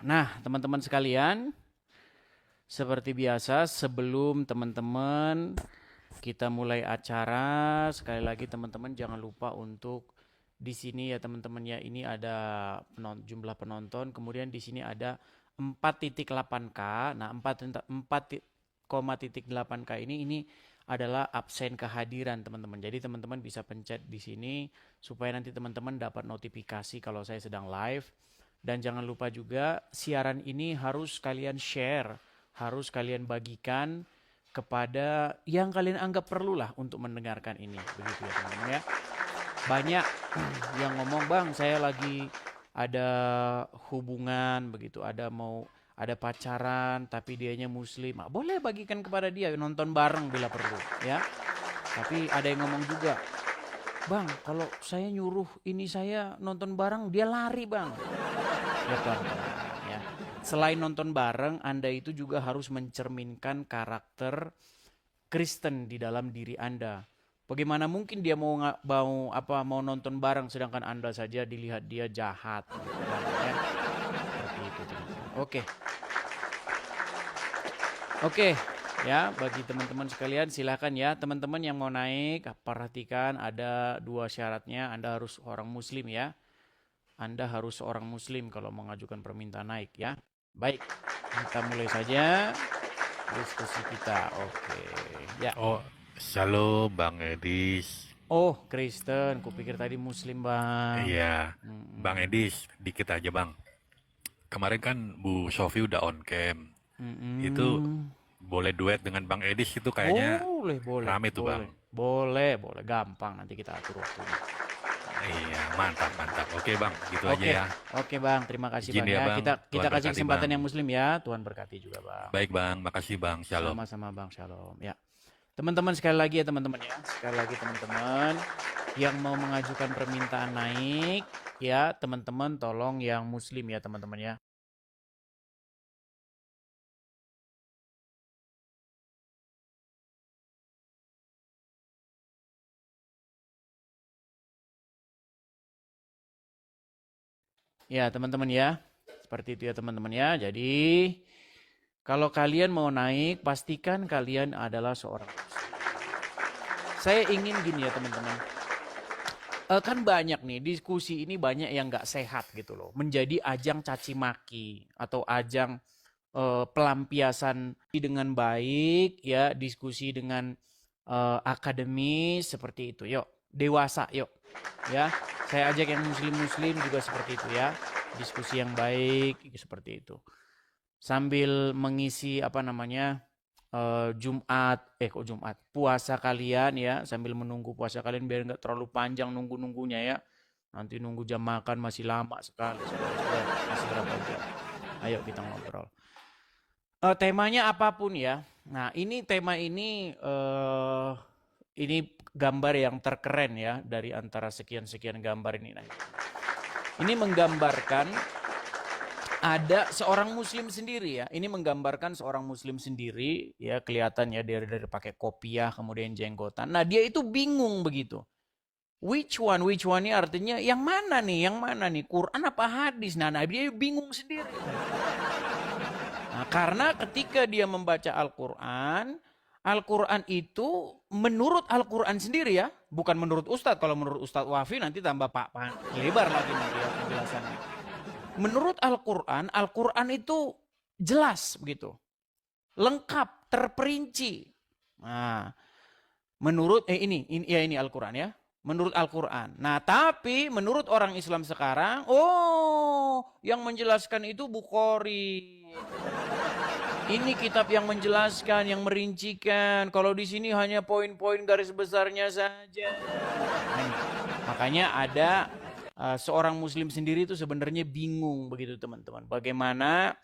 Nah, teman-teman sekalian, seperti biasa sebelum teman-teman kita mulai acara, sekali lagi teman-teman jangan lupa untuk di sini ya teman-teman ya, ini ada jumlah penonton, kemudian di sini ada 4,8K. Nah, 4,8K ini adalah absen kehadiran teman-teman. Jadi teman-teman bisa pencet di sini supaya nanti teman-teman dapat notifikasi kalau saya sedang live. Dan jangan lupa juga siaran ini harus kalian share, harus kalian bagikan kepada yang kalian anggap perlulah untuk mendengarkan ini. Begitu ya teman-teman ya. Banyak yang ngomong, "Bang, saya lagi ada hubungan begitu, ada pacaran tapi dianya muslim." Ah, boleh bagikan kepada dia, nonton bareng bila perlu ya. Tapi ada yang ngomong juga, "Bang, kalau saya nyuruh ini saya nonton bareng, dia lari, Bang." Ya pelan-pelan ya. Selain nonton bareng, Anda itu juga harus mencerminkan karakter Kristen di dalam diri Anda. Bagaimana mungkin dia mau nonton bareng sedangkan Anda saja dilihat dia jahat gitu kan, ya. Seperti itu teman-teman. Oke. Oke, ya bagi teman-teman sekalian silakan ya teman-teman yang mau naik perhatikan ada dua syaratnya. Anda harus orang muslim ya. Anda harus seorang muslim kalau mengajukan permintaan naik ya. Baik, kita mulai saja diskusi kita. Oke, ya. Oh, shalom Bang Edis. Oh, Kristen, kupikir tadi muslim, Bang. Iya, Bang Mm-mm. Edis, dikit aja Bang. Kemarin kan Bu Sofi udah on cam. Itu Mm-mm. boleh duet dengan Bang Edis itu kayaknya Boleh, boleh, rame tuh Bang. boleh. Boleh, boleh. Gampang, nanti kita atur waktunya. Iya, mantap, mantap. Oke Bang, gitu aja Oke, ya. oke Bang. Terima kasih Izin Bang ya ya. Bang, Kita kita Tuhan kasih berkati kesempatan Bang. yang muslim ya. Tuhan berkati juga Bang. Baik Bang, makasih Bang, shalom. Sama-sama Bang, Shalom. Ya. Teman-teman sekali lagi ya teman-teman ya. Sekali lagi teman-teman yang mau mengajukan permintaan naik ya, teman-teman tolong yang muslim ya teman-teman ya. Ya, teman-teman ya. Seperti itu ya teman-teman ya. Jadi, kalau kalian mau naik, pastikan kalian adalah seorang muslim. Saya ingin gini ya teman-teman. Kan banyak nih diskusi ini banyak yang nggak sehat gitu loh. Menjadi ajang caci maki atau ajang pelampiasan dengan baik ya, diskusi dengan akademis seperti itu. Yuk, dewasa yuk. Ya, saya ajak yang muslim-muslim juga seperti itu ya. Diskusi yang baik seperti itu. Sambil mengisi apa namanya? Jumat, puasa kalian ya, sambil menunggu puasa kalian biar nggak terlalu panjang nunggu-nunggunya ya. Nanti nunggu jam makan masih lama sekali, masih berapa jam. Ayo kita ngobrol. Temanya apapun ya. Nah, ini gambar yang terkeren ya dari antara sekian-sekian gambar ini. Nah, ini menggambarkan ada seorang muslim sendiri ya. Ini menggambarkan seorang muslim sendiri ya, kelihatan ya dari pakai kopiah kemudian jenggotan. Nah, dia itu bingung begitu. Which one ini artinya yang mana nih? Yang mana nih? Quran apa hadis? Nah, dia bingung sendiri. Nah, karena ketika dia membaca Al-Quran, Al-Quran itu menurut Al-Quran sendiri ya, bukan menurut Ustadz. Kalau menurut Ustadz Wafi nanti tambah pak lebar lagi nanti ya penjelasannya. Menurut Al-Quran, Al-Quran itu jelas begitu, lengkap, terperinci. Nah, menurut ini Al-Quran ya. Menurut Al-Quran. Nah, tapi menurut orang Islam sekarang, oh, yang menjelaskan itu Bukhari. Ini kitab yang menjelaskan, yang merincikan. Kalau di sini hanya poin-poin garis besarnya saja. Nah, makanya ada seorang muslim sendiri itu sebenarnya bingung begitu teman-teman. Bagaimana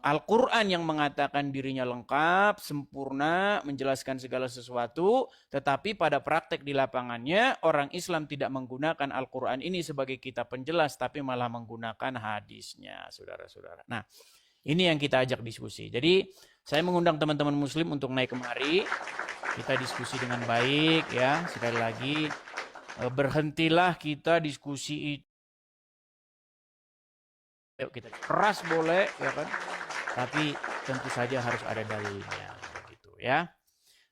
Al-Quran yang mengatakan dirinya lengkap, sempurna, menjelaskan segala sesuatu. Tetapi pada praktek di lapangannya, orang Islam tidak menggunakan Al-Quran ini sebagai kitab penjelas, tapi malah menggunakan hadisnya, saudara-saudara. Nah, ini yang kita ajak diskusi. Jadi saya mengundang teman-teman muslim untuk naik kemari. Kita diskusi dengan baik ya. Sekali lagi berhentilah kita diskusi Yuk kita keras boleh, ya kan? Tapi tentu saja harus ada dalilnya, gitu ya.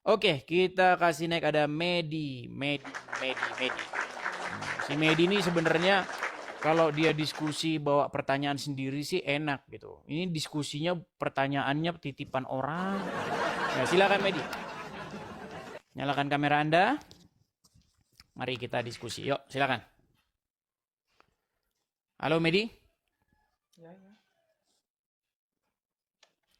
Oke, kita kasih naik ada Medi. Si Medi ini sebenarnya kalau dia diskusi bawa pertanyaan sendiri sih enak gitu. Ini diskusinya pertanyaannya titipan orang. Ya, silakan Medi. Nyalakan kamera Anda. Mari kita diskusi. Yuk, silakan. Halo Medi.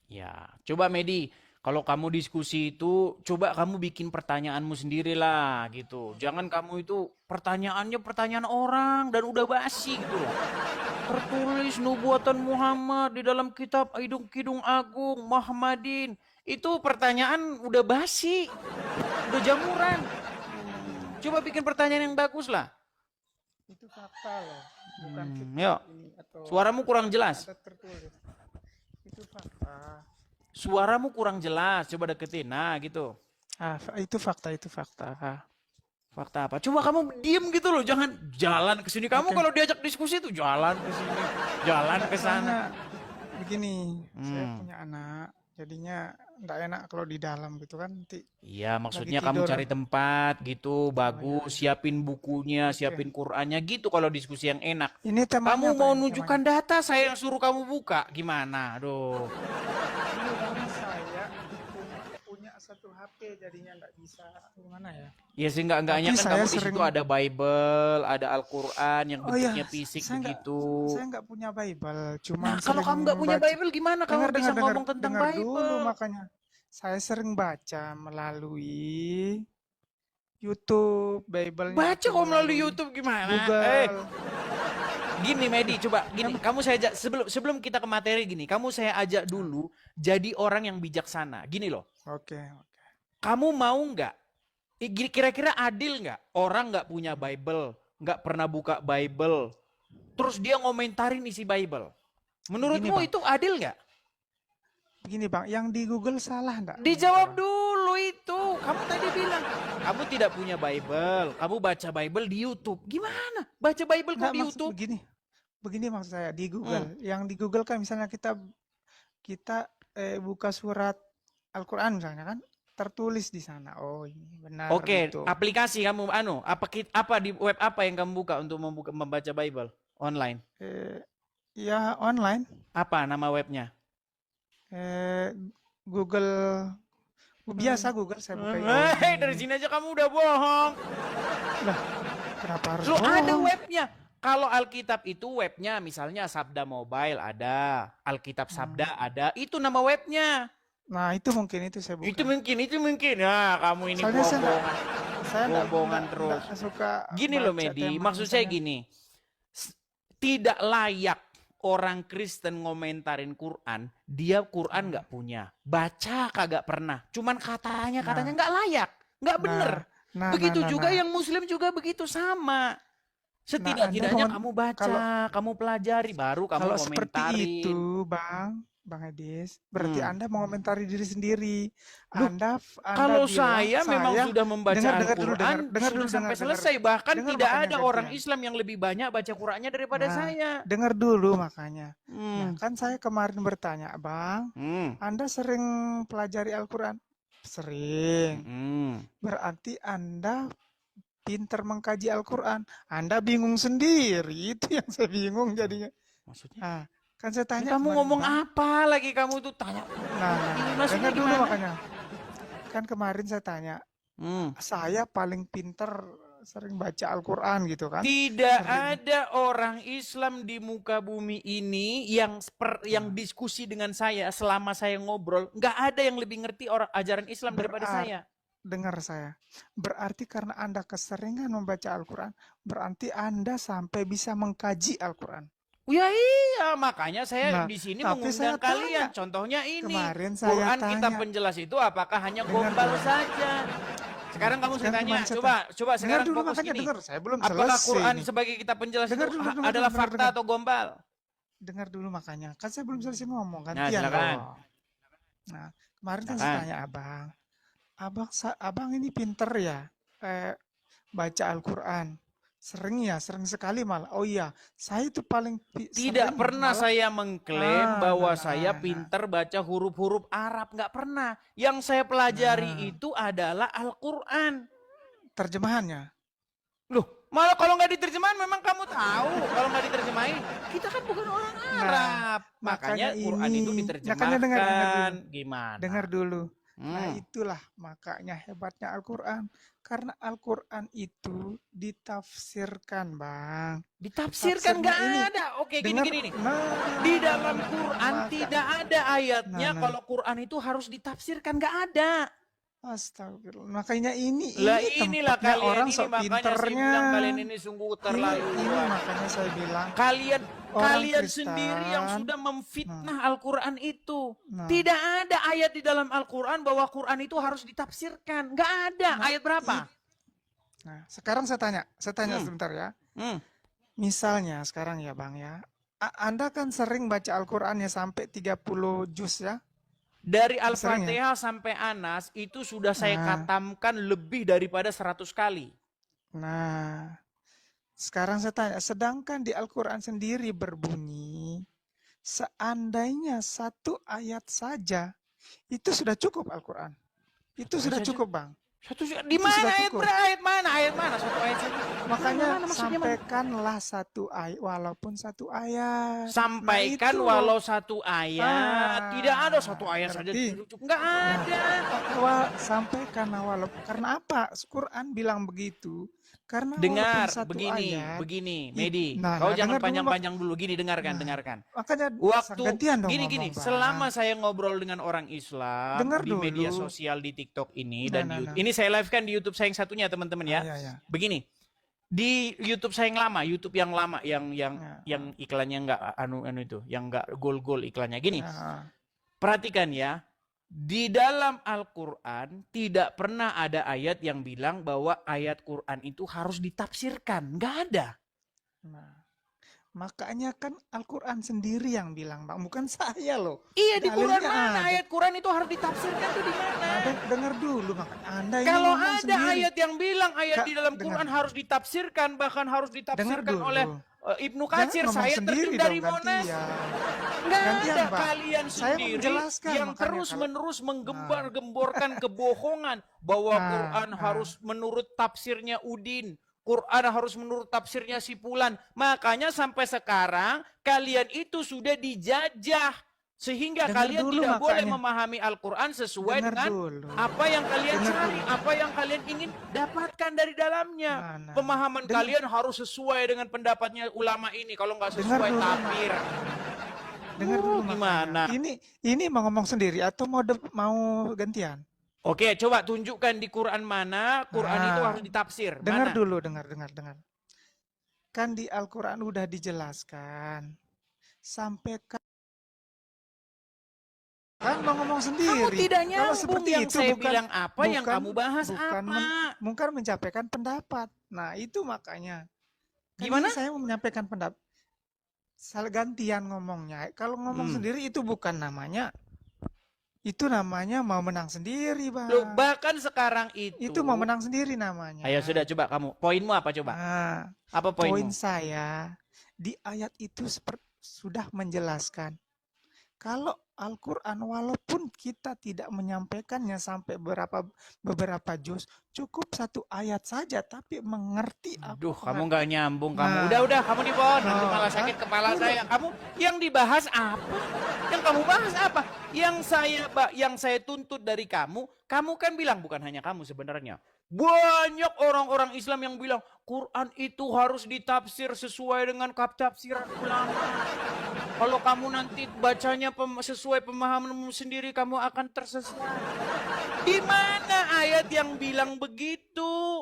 Ya, coba Medi. Kalau kamu diskusi itu, coba kamu bikin pertanyaanmu sendiri lah gitu. Jangan kamu itu pertanyaannya pertanyaan orang dan udah basi gitu loh. Tertulis nubuatan Muhammad di dalam kitab Hidung Kidung Agung Muhammadin. Itu pertanyaan udah basi, udah jamuran. Coba bikin pertanyaan yang bagus lah. Itu fakta loh, bukan Yuk, ini atau suaramu kurang jelas. ada tertulis. Itu fakta. Suaramu kurang jelas, coba deketin. Nah gitu. Itu fakta, itu fakta. Fakta apa? Coba kamu diem gitu loh, jangan jalan ke sini. Kamu kalau diajak diskusi tuh jalan ke sini, jalan ke sana. Begini, saya punya anak, jadinya enggak enak kalau di dalam gitu kan nanti. Iya, maksudnya lagi kamu tidur. cari tempat gitu, bagus, siapin bukunya, siapin Qur'annya gitu kalau diskusi yang enak. Ini Kamu temanya mau apa ini nunjukkan data, saya yang suruh kamu buka, gimana? Aduh. Ini karena saya punya satu HP jadinya enggak bisa gimana ya? Ya sih enggaknya Tapi kan saya kamu di situ ada Bible, ada Al-Qur'an yang bentuknya fisik saya begitu. Saya enggak punya Bible, cuma Nah, kalau kamu nggak punya Bible gimana kamu bisa ngomong tentang dengar Bible? dulu makanya. Saya sering baca melalui YouTube, Bible-nya Baca itu kok melalui YouTube gimana? Google. Gini Medi, coba gini, kamu saya ajak sebelum kita ke materi gini, kamu saya ajak dulu jadi orang yang bijaksana. Gini loh, Oke. kamu mau nggak? Kira-kira adil nggak? Orang nggak punya Bible, nggak pernah buka Bible, terus dia ngomentarin isi Bible. Menurutmu Bang. itu adil nggak? Begini Bang, yang di Google salah enggak? Dijawab dulu itu. Kamu tadi bilang, kamu tidak punya Bible. Kamu baca Bible di YouTube. Gimana? Baca Bible kok di YouTube? Begini maksud saya, di Google. Yang di Google kan misalnya kita buka surat Al-Quran misalnya kan, tertulis di sana. Oh ini benar. Oke, gitu. aplikasi kamu apa di web apa yang kamu buka untuk membaca Bible online? Ya online. Apa nama webnya? Google. Biasa Google saya buka. Dari sini aja kamu udah bohong. Lah, kenapa harus Lu bohong? ada webnya. Kalau Alkitab itu webnya misalnya Sabda Mobile ada, Alkitab Sabda ada, itu nama webnya. Nah itu mungkin itu saya buka. Itu mungkin. Ya kamu ini bohongan terus. Suka gini loh Medi, maksud saya gini. Tidak layak orang Kristen ngomentarin Quran, dia Quran nggak punya, baca kagak pernah, cuman katanya nggak layak, nggak bener. Begitu juga yang Muslim juga begitu sama. Setidak-tidaknya kamu baca, kamu pelajari, baru kamu kalau komentarin. Seperti itu, Bang Edis, berarti Anda mengomentari diri sendiri. Anda kalau bilang, saya memang sudah membaca Al-Quran sudah sampai selesai. Bahkan tidak ada orang Islam yang lebih banyak baca Qurannya daripada saya. Dengar dulu makanya. Nah, kan saya kemarin bertanya, Bang, Anda sering pelajari Al-Quran? Sering. Berarti Anda pintar mengkaji Al-Quran. Anda bingung sendiri. Itu yang saya bingung jadinya. Maksudnya? Nah, kan saya tanya kamu ngomong apa lagi kamu tuh tanya. Dengar dulu makanya. Kan kemarin saya tanya, saya paling pintar sering baca Al-Quran gitu kan. Tidak ada orang Islam di muka bumi ini yang diskusi dengan saya selama saya ngobrol. Nggak ada yang lebih ngerti ajaran Islam daripada saya. Dengar saya. Berarti karena Anda keseringan membaca Al-Quran, berarti Anda sampai bisa mengkaji Al-Quran. Ya iya, makanya saya di sini mengundang kalian. Contohnya ini, Quran Kitab Penjelas itu apakah hanya gombal saja? Sekarang kamu saya tanya, coba sekarang fokus gini. Apakah Quran sebagai kitab penjelas itu adalah fakta atau gombal? Dengar dulu makanya. Kan saya belum selesai ngomong kan. Nah, kemarin kan saya tanya Abang ini pinter ya baca Al-Quran. Sering sekali malah. Oh iya, saya itu paling Tidak sering pernah malah. saya mengklaim bahwa saya Nah. pinter baca huruf-huruf Arab. Nggak pernah. Yang saya pelajari Nah. itu adalah Al-Quran. Terjemahannya. Loh, malah kalau nggak diterjemahin memang kamu tahu. Kalau nggak diterjemahin, kita kan bukan orang Arab. Makanya Quran itu diterjemahkan. dengar. Gimana? Dengar dulu. Nah itulah makanya hebatnya Al-Quran. Karena Al-Quran itu ditafsirkan, Bang. Ditafsirkan nggak ada. Oke, gini. Di dalam Quran tidak ada ayatnya kalau Quran itu harus ditafsirkan, nggak ada. Astagfirullah. Makanya inilah inilah tempatnya kalian orang ini, sok makanya saya pinternya. bilang kalian ini sungguh Ini terlaluan. makanya saya bilang Kalian Kristen, sendiri yang sudah memfitnah Al-Quran itu. Nah. Tidak ada ayat di dalam Al-Quran bahwa Quran itu harus ditafsirkan. Nggak ada. Ayat berapa? Nah, sekarang saya tanya sebentar ya. Misalnya sekarang ya Bang ya, Anda kan sering baca Al-Quran ya sampai 30 juz ya? Dari Al-Fatihah sampai Anas itu sudah saya katamkan lebih daripada 100 kali. Nah, sekarang saya tanya, sedangkan di Al-Quran sendiri berbunyi, seandainya satu ayat saja, itu sudah cukup Al-Quran. Itu sudah cukup, Bang. Di mana ayat mana? Ayat mana? Satu ayat saja. Makanya sampaikanlah satu ayat, walaupun satu ayat. Sampaikan walau satu ayat. Tidak ada satu ayat saja cukup. Enggak ada. Sampaikan walaupun. Karena apa? Quran bilang begitu. Karena dengar satu begini, ayat, Medi. Kau jangan panjang-panjang dulu. Gini, dengarkan. Makanya waktu dong gini. Selama saya ngobrol dengan orang Islam di media dulu. sosial di TikTok ini dan di YouTube. Ini saya live kan di YouTube saya yang satunya teman-teman ya. Begini. Di YouTube saya yang lama, yang iklannya enggak itu, yang enggak gol-gol iklannya. Gini. Perhatikan ya. Di dalam Al-Quran tidak pernah ada ayat yang bilang bahwa ayat Quran itu harus ditafsirkan. Nggak ada. Nah, makanya kan Al-Quran sendiri yang bilang, Bang. Bukan saya loh. Iya, di Quran mana? Ayat Quran itu harus ditafsirkan itu di mana? Dengar dulu, makanya Anda ini kalau ada sendiri. Ayat yang bilang ayat di dalam Quran harus ditafsirkan, bahkan harus ditafsirkan oleh Ibnu Katsir, saya terjun dari Monas. Nggak ada, kalian sendiri yang terus-menerus menggembar-gemborkan kebohongan bahwa Quran harus menurut tafsirnya Udin. Quran harus menurut tafsirnya si Fulan. Makanya sampai sekarang kalian itu sudah dijajah. Sehingga kalian tidak boleh memahami Al-Quran sesuai dengan apa yang kalian cari, apa yang kalian ingin dapatkan dari dalamnya. Pemahaman kalian harus sesuai dengan pendapatnya ulama ini. Kalau nggak sesuai, kafir. Dengar dulu gimana? Ini mau ngomong sendiri atau mau gantian? Oke, coba tunjukkan di Quran mana Quran itu harus ditafsir. Dengar dulu, dengar. Kan di Al-Quran udah dijelaskan. Sampai kan mau ngomong sendiri. Kamu tidak nyambung. Kalau seperti yang itu saya bukan, bilang apa, yang kamu bahas apa. Bukan menyampaikan pendapat. Nah itu makanya. Gimana? Saya mau menyampaikan pendapat. Salah gantian ngomongnya. Kalau ngomong sendiri itu bukan namanya. Itu namanya mau menang sendiri, Bang. Loh, bahkan sekarang itu mau menang sendiri namanya. Ayo sudah, coba kamu. Poinmu apa coba? Apa poinmu? Poin saya di ayat itu sudah menjelaskan. Kalau Al-Quran walaupun kita tidak menyampaikannya sampai beberapa juz, cukup satu ayat saja tapi mengerti apa. Aduh, kamu nggak nyambung kamu. Udah, kamu di pohon, nanti malah sakit kepala saya. Kamu yang dibahas apa? Yang kamu bahas apa? Yang saya tuntut dari kamu kan bilang, bukan hanya kamu sebenarnya. Banyak orang-orang Islam yang bilang Quran itu harus ditafsir sesuai dengan tafsiran ulama. Kalau kamu nanti bacanya sesuai pemahamanmu sendiri, kamu akan tersesat. Di mana ayat yang bilang begitu?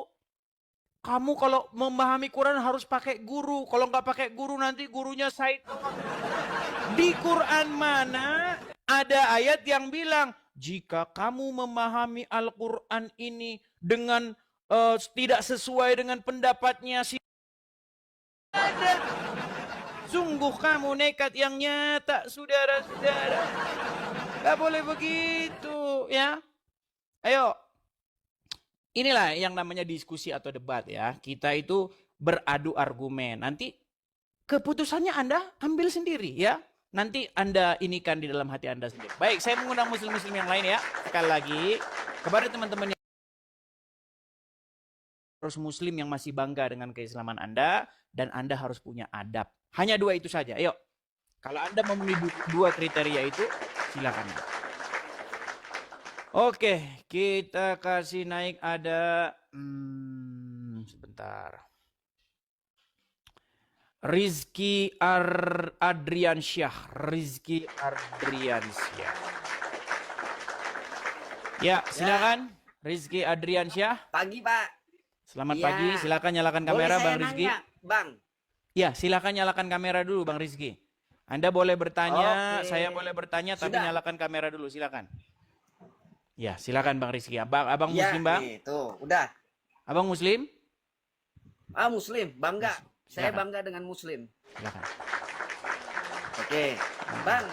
Kamu kalau memahami Quran harus pakai guru. Kalau nggak pakai guru nanti gurunya syaitan. Di Quran mana ada ayat yang bilang jika kamu memahami Al-Quran ini dengan tidak sesuai dengan pendapatnya si ada. Sungguh kamu nekat yang nyata, saudara-saudara. Gak boleh begitu, ya. Ayo. Inilah yang namanya diskusi atau debat ya. Kita itu beradu argumen. Nanti keputusannya Anda ambil sendiri ya. Nanti Anda inikan di dalam hati Anda sendiri. Baik, saya mengundang muslim-muslim yang lain ya. Sekali lagi, kepada teman-teman yang harus muslim yang masih bangga dengan keislaman Anda, dan Anda harus punya adab. Hanya 2 itu saja. Ayo, kalau Anda memenuhi 2 kriteria itu, silakan. Oke, kita kasih naik ada... sebentar. Rizky Adriansyah. Rizky Adriansyah. Ya, silakan. Rizky Adriansyah. Pagi, Pak. Selamat Ya. pagi. Silakan nyalakan kamera, Boleh Bang saya Rizky. nanya, Bang? Ya, silakan nyalakan kamera dulu, Bang Rizky. Anda boleh bertanya, Oke. saya boleh bertanya, tapi Sudah. nyalakan kamera dulu. Silakan. Ya, silakan Bang Rizky. Abang Ya, Muslim, Bang? nih, tuh, udah. Abang Muslim? Muslim, bangga. Saya Silakan. bangga dengan Muslim. Silakan. Oke, Bang.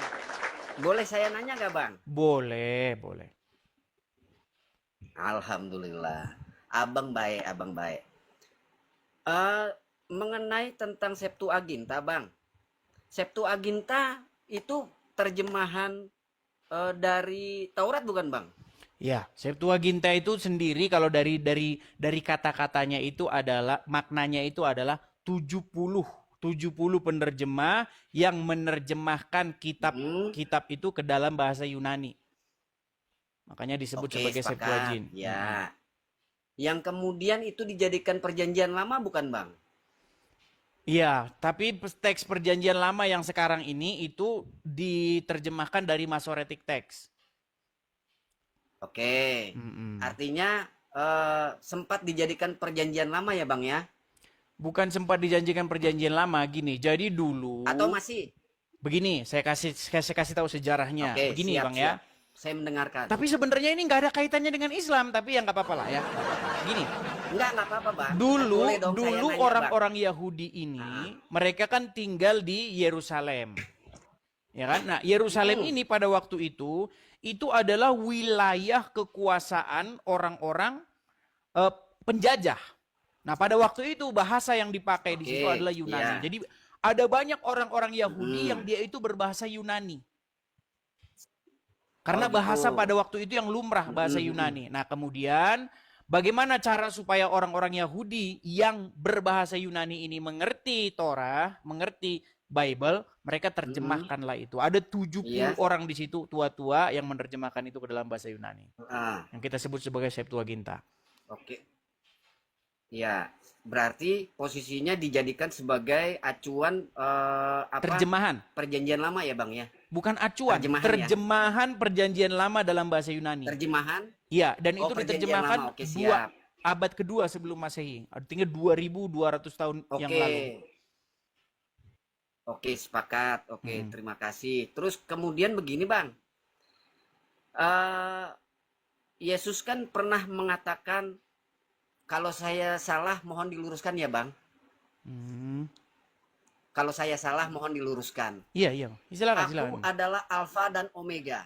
Boleh saya nanya nggak, Bang? Boleh, boleh. Alhamdulillah. Abang baik, abang baik. Mengenai tentang Septuaginta, Bang. Septuaginta itu terjemahan dari Taurat bukan, Bang? Ya, Septuaginta itu sendiri kalau dari kata-katanya itu adalah maknanya itu adalah 70 penerjemah yang menerjemahkan kitab itu ke dalam bahasa Yunani. Makanya disebut Oke, sebagai sepakat. Septuagint. Ya. Yang kemudian itu dijadikan perjanjian lama bukan, Bang? Iya, tapi teks perjanjian lama yang sekarang ini itu diterjemahkan dari Masoretic Text. Oke. Artinya sempat dijadikan perjanjian lama ya, Bang ya? Bukan sempat dijanjikan perjanjian lama gini. Jadi dulu Atau masih? begini, saya kasih tahu sejarahnya. Oke, Begini, siap, Bang ya. siap. Saya mendengarkan. Tapi sebenarnya ini nggak ada kaitannya dengan Islam, tapi ya nggak apa-apa lah ya. Gini, Enggak apa-apa, Bang. dulu Boleh dong saya nanya, orang-orang Yahudi ini mereka kan tinggal di Yerusalem. Ya kan? Nah, Yerusalem ini pada waktu itu adalah wilayah kekuasaan orang-orang penjajah. Nah, pada waktu itu bahasa yang dipakai di situ Oke, adalah Yunani. iya. Jadi ada banyak orang-orang Yahudi yang dia itu berbahasa Yunani. Karena Oh, gitu. bahasa pada waktu itu yang lumrah, bahasa Yunani. Nah, kemudian bagaimana cara supaya orang-orang Yahudi yang berbahasa Yunani ini mengerti Torah, mengerti Bible, mereka terjemahkanlah itu. Ada 70 Iya. orang di situ, tua-tua yang menerjemahkan itu ke dalam bahasa Yunani. Ah, Yang kita sebut sebagai Septuaginta. oke. Ya, berarti posisinya dijadikan sebagai acuan Terjemahan, perjanjian lama ya, Bang ya? bukan acuan. Terjemahan, Terjemahan perjanjian lama dalam bahasa Yunani. Terjemahan? Iya, dan itu perjanjian diterjemahkan lama. Oke, siap. abad kedua sebelum Masehi. Artinya 2200 tahun yang lalu. Oke, sepakat. Oke, terima kasih. Terus kemudian begini, Bang. Yesus kan pernah mengatakan, kalau saya salah mohon diluruskan ya, Bang. Kalau saya salah mohon diluruskan. Iya, iya. Silakan, Aku silakan. adalah Alfa dan Omega.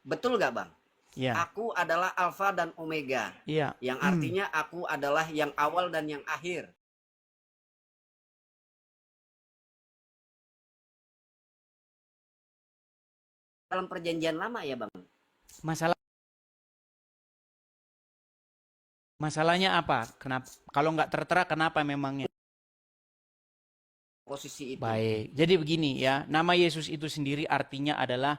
Betul nggak, Bang? Iya. Aku adalah Alfa dan Omega. Iya. Yang artinya aku adalah yang awal dan yang akhir. Dalam perjanjian lama ya, Bang? Masalahnya apa? Kenapa? Kalau nggak tertera, kenapa memangnya? Posisi itu. Baik. Jadi begini ya, nama Yesus itu sendiri artinya adalah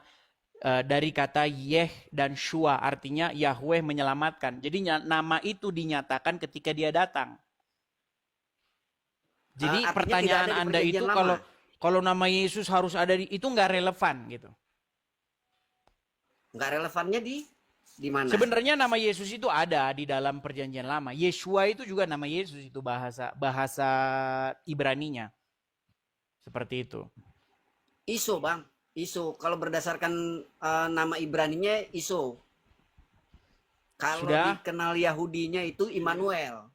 dari kata Yeh dan Shua, artinya Yahweh menyelamatkan. Jadi nama itu dinyatakan ketika dia datang. Jadi Artinya pertanyaan tidak ada di Anda itu perjanjian lama. kalau nama Yesus harus ada itu nggak relevan gitu. Nggak relevannya di mana? Sebenarnya nama Yesus itu ada di dalam perjanjian lama. Yeshua itu juga nama Yesus, itu bahasa Ibraninya. Seperti itu. Iso, Bang. Iso. Kalau berdasarkan nama Ibraninya Iso. Kalau Sudah? dikenal Yahudinya itu Immanuel.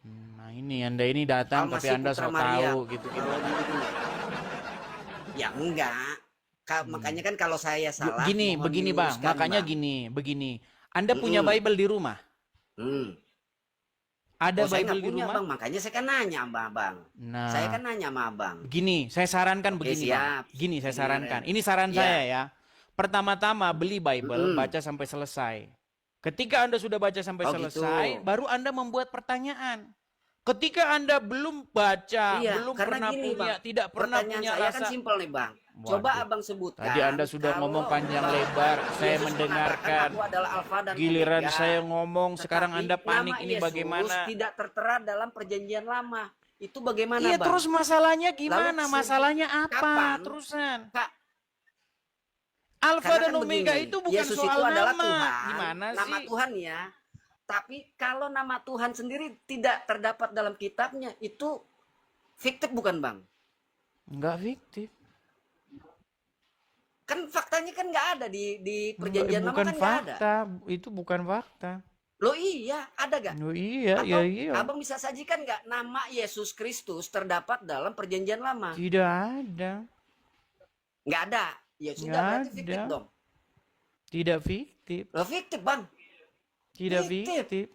Nah ini Anda ini datang Kalau tapi masih Anda Putra so Maria. tahu gitu-gitu. Ya enggak. Makanya kan kalau saya salah Gini, mohon begini Bang, diluruskan, makanya Bang. begini. Anda punya Bible di rumah? Ada saya Bible nggak di punya, rumah? Bang. Makanya saya kan nanya sama Abang. Nah, Saya kan nanya sama Abang. begini, saya sarankan Oke, begini, Bang. siap. Gini saya Gini, sarankan. Ren. Ini saran Iya. saya ya. Pertama-tama beli Bible, Mm-mm. baca sampai selesai. Ketika Anda sudah baca sampai Oh, selesai, gitu. baru Anda membuat pertanyaan. Ketika Anda belum baca, Iya, belum karena pernah gini, punya, Bang. tidak pernah Pertanyaan punya saya kan rasa. simpel nih, Bang. Coba Waduh. Abang sebutkan. Tadi Anda sudah kalau ngomong panjang Bang lebar, saya Yesus mendengarkan. mengatakan, "Aku adalah Alfa dan Giliran Omega." saya ngomong, sekarang Tetapi Anda panik nama ini Yesus bagaimana? tidak tertera dalam perjanjian lama. Itu bagaimana, Iya, Bang? terus masalahnya gimana? Lalu Masalahnya apa? kapan? Terusan. Kak, Alfa karena dan kan Omega begini, itu bukan Yesus soal itu adalah nama. Tuhan, Gimana nama sih? Tuhan ya. Tapi kalau nama Tuhan sendiri tidak terdapat dalam kitabnya, itu fiktif bukan, Bang? Enggak fiktif. Kan faktanya kan nggak ada di perjanjian lama Bukan kan nggak ada. fakta. Itu bukan fakta. Loh iya, ada gak? Oh iya, Atau ya iya. Abang bisa sajikan nggak nama Yesus Kristus terdapat dalam perjanjian lama? Tidak ada. Nggak ada. Ya sudah, Nggak berarti fiktif ada. dong. Tidak fiktif. Loh fiktif, Bang. Tidak Fiktif. fiktif.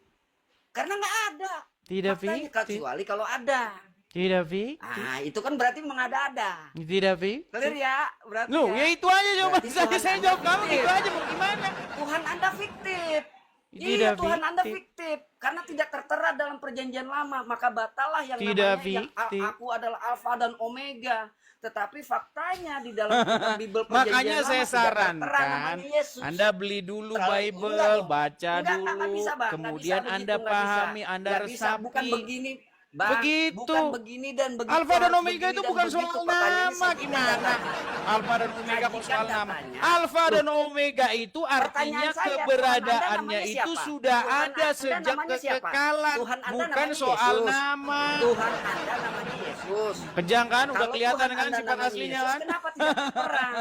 Karena nggak ada. Tidak Faktanya, fiktif. kecuali kalau ada. Tidak fiktif. Nah, itu kan berarti mengada-ada. Tidak fiktif. Clear ya? Berarti Loh, ya itu aja jawaban Berarti saya. Tuhan Saya Anda jawab kamu fiktif. gitu aja, mau gimana? Tuhan Anda fiktif. Tidak Iya, Tuhan Anda fiktif. fiktif. Karena tidak tertera dalam perjanjian lama. Maka batalah yang Tidak namanya yang fiktif. aku adalah Alfa dan Omega. Tetapi faktanya di dalam kitab Bible perjanjian Makanya lama saya tidak tertera sarankan namanya Yesus. Anda beli dulu Kalau- Bible, enggak dong. baca Enggak, dulu, nggak bisa, Bang. Nggak kemudian bisa Anda begitu, nggak bisa. pahami, Anda Nggak bisa. Bukan resapi. begini, Bang. Begitu. Bukan begini dan begitu. Alfa dan harus Omega begini itu dan bukan begitu. soal Pertanyaannya nama, sajikan gimana? datanya. Alfa dan Omega kok Sajikan soal nama? datanya. Alfa dan Omega itu artinya Pertanyaan saya, keberadaannya Tuhan Anda itu namanya sudah siapa? Tuhan ada Anda sejak namanya siapa? kekekalan, Tuhan Anda bukan namanya soal Yesus. nama. Tuhan Anda namanya Yesus. Kejang kan, udah Kalau kelihatan Tuhan kan Anda sifat namanya aslinya Yesus, kan? kenapa tidak terperang?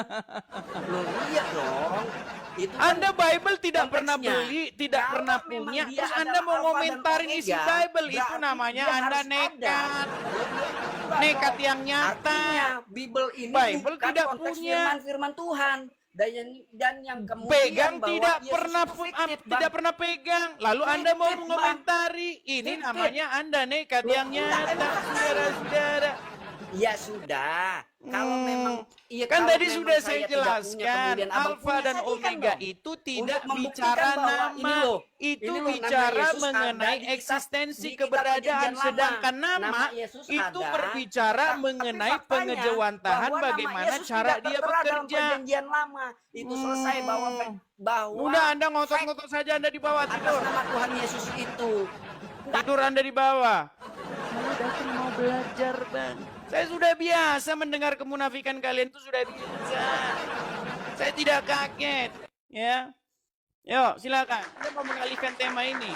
Loh iya dong. Itu kan Anda Bible tidak pernah konteksnya. beli, tidak Kalau pernah memang punya, dia terus Anda adalah mau Alfa dan ngomentarin isi Omega, Bible, itu berarti namanya dia Anda harus ada. nekat. Enggak Nekat dong. yang nyata. Artinya Bible ini Bible bukan tidak konteks punya. firman Tuhan. Dan yang kemudian Pegang bahwa tidak Yesus pernah itu fiktif, Bang. tidak pernah pegang. Lalu Anda mau Fiktif, Bang. mengomentari, ini Fiktif. namanya Anda nekat Loh, yang enggak, nyata, emang saudara-saudara. Ya sudah. Kalau memang iya, Kan kalau tadi memang sudah saya tidak punya, jelaskan, kemudian Abang Alfa punya, dan sajikan Omega dong. itu tidak Untuk membuktikan bicara bahwa nama, ini loh, itu ini loh, nama bicara Yesus mengenai ada di kitab- eksistensi di kitab keberadaan, perjanjian lama. sedangkan nama Nama Yesus itu ada, berbicara tapi mengenai faktanya pengejawantahan bahwa nama bagaimana Yesus cara tidak dia tertera dalam bekerja. perjanjian lama. Itu selesai bahwa Udah Anda ngotot-ngotot saja, Anda di bawah atas tidur. nama Tuhan Yesus itu. Tidur Anda di bawah. Saya datang mau belajar, Bang. Saya sudah biasa mendengar kemunafikan kalian, itu sudah biasa. Saya tidak kaget, ya. Yuk, silakan. Anda mau mengalihkan tema ini.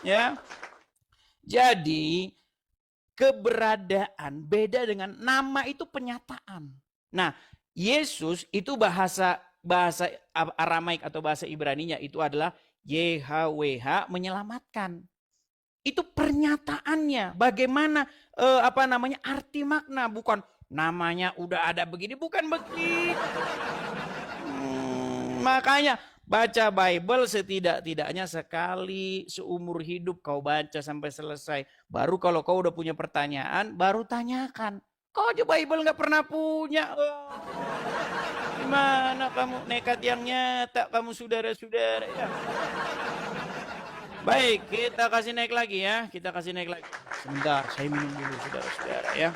Ya. Jadi, keberadaan beda dengan nama itu penyataan. Nah, Yesus itu bahasa Aramaik atau bahasa Ibraninya itu adalah YHWH, menyelamatkan. Itu pernyataannya, bagaimana arti makna, bukan namanya udah ada begini, bukan begitu. Makanya baca Bible setidak-tidaknya sekali seumur hidup kau baca sampai selesai. Baru kalau kau udah punya pertanyaan, baru tanyakan. Kau aja Bible nggak pernah punya. Oh. Gimana kamu nekat yang nyata, kamu saudara-saudara ya. Baik, kita kasih naik lagi ya. Kita kasih naik lagi. Sebentar, saya minum dulu saudara-saudara ya.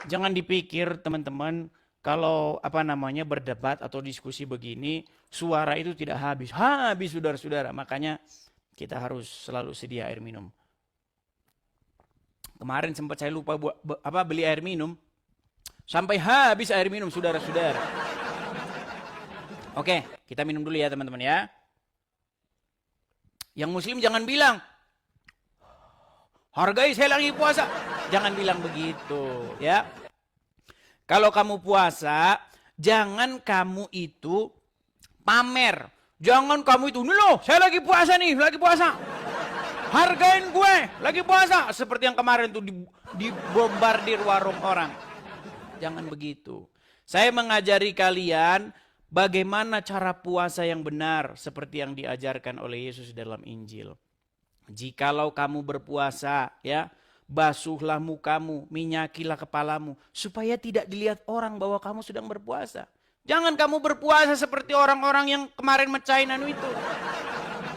Jangan dipikir teman-teman kalau berdebat atau diskusi begini, suara itu tidak habis. Habis saudara-saudara. Makanya kita harus selalu sedia air minum. Kemarin sempat saya lupa beli air minum. Sampai habis air minum saudara-saudara. Oke, kita minum dulu ya teman-teman ya. Yang muslim jangan bilang, hargai saya lagi puasa. Jangan bilang begitu ya. Kalau kamu puasa, jangan kamu itu pamer. Jangan kamu itu, nih loh saya lagi puasa nih, lagi puasa. Hargain gue, lagi puasa. Seperti yang kemarin tuh dibombardir warung orang. Jangan begitu. Saya mengajari kalian bagaimana cara puasa yang benar seperti yang diajarkan oleh Yesus dalam Injil. Jikalau kamu berpuasa, ya, basuhlah mukamu, minyakilah kepalamu, supaya tidak dilihat orang bahwa kamu sedang berpuasa. Jangan kamu berpuasa seperti orang-orang yang kemarin mecahin itu.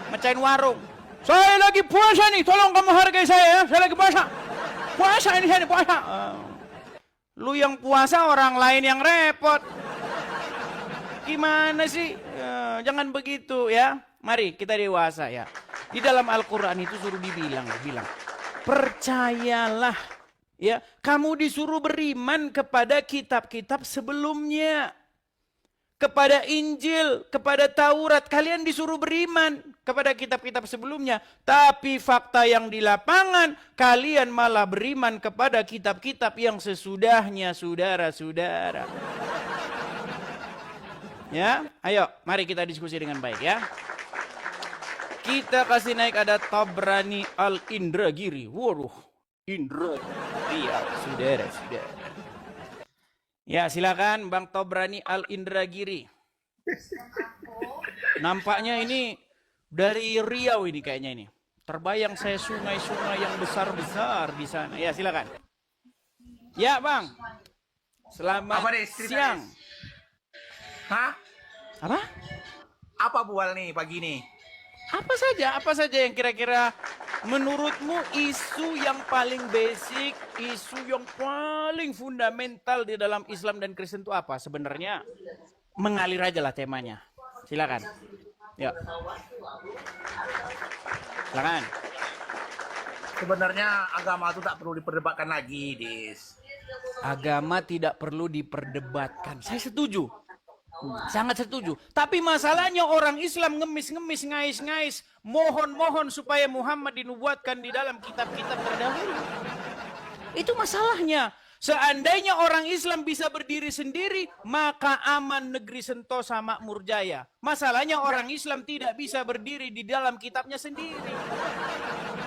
Mecahin warung. Saya lagi puasa nih, tolong kamu hargai saya ya, saya lagi puasa. Puasa ini saya puasa. Lu yang puasa, orang lain yang repot. Gimana sih? Jangan begitu ya. Mari kita dewasa ya. Di dalam Al-Quran itu suruh bilang, percayalah ya, kamu disuruh beriman kepada kitab-kitab sebelumnya. Kepada Injil, kepada Taurat, kalian disuruh beriman kepada kitab-kitab sebelumnya. Tapi fakta yang di lapangan, kalian malah beriman kepada kitab-kitab yang sesudahnya, saudara-saudara. Ya, ayo, mari kita diskusi dengan baik ya. Kita kasih naik ada Tabrani Al-Indragiri. Waduh, Indra. Iya, saudara-saudara. Ya, silakan Bang Tabrani Al-Indragiri. Nampaknya ini dari Riau ini kayaknya ini. Terbayang saya sungai-sungai yang besar-besar di sana. Ya, silakan. Ya, Bang. Selamat siang. Hah? Apa? Apa bual nih pagi nih? Apa saja yang kira-kira menurutmu isu yang paling basic, isu yang paling fundamental di dalam Islam dan Kristen itu apa? Sebenarnya mengalir aja lah temanya. Silakan. Ya. Silakan. Sebenarnya agama itu tak perlu diperdebatkan lagi, Dis. Agama tidak perlu diperdebatkan. Saya setuju. Sangat setuju. Tapi masalahnya orang Islam ngemis-ngemis, ngais-ngais, mohon-mohon supaya Muhammad dinubuatkan di dalam kitab-kitab terdahulu. Itu masalahnya. Seandainya orang Islam bisa berdiri sendiri, maka aman negeri Sentosa makmur jaya. Masalahnya orang Islam tidak bisa berdiri di dalam kitabnya sendiri.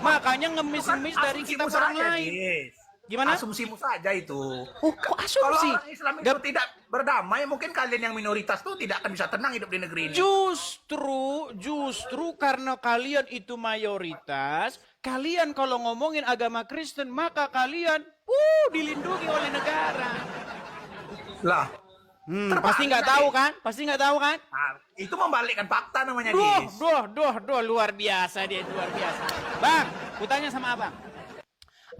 Makanya ngemis-ngemis dari kitab orang lain. Dis. Gimana? Asumsimu saja itu. Oh, kok Kalau asumsi? orang Islam itu tidak berdamai, mungkin kalian yang minoritas tuh tidak akan bisa tenang hidup di negeri ini. Justru karena kalian itu mayoritas, kalian kalau ngomongin agama Kristen, maka kalian dilindungi oleh negara. Lah, Pasti nggak tahu kan? nah, itu membalikkan fakta namanya, Dis. Luar biasa dia, luar biasa. Bang, kutanya sama abang.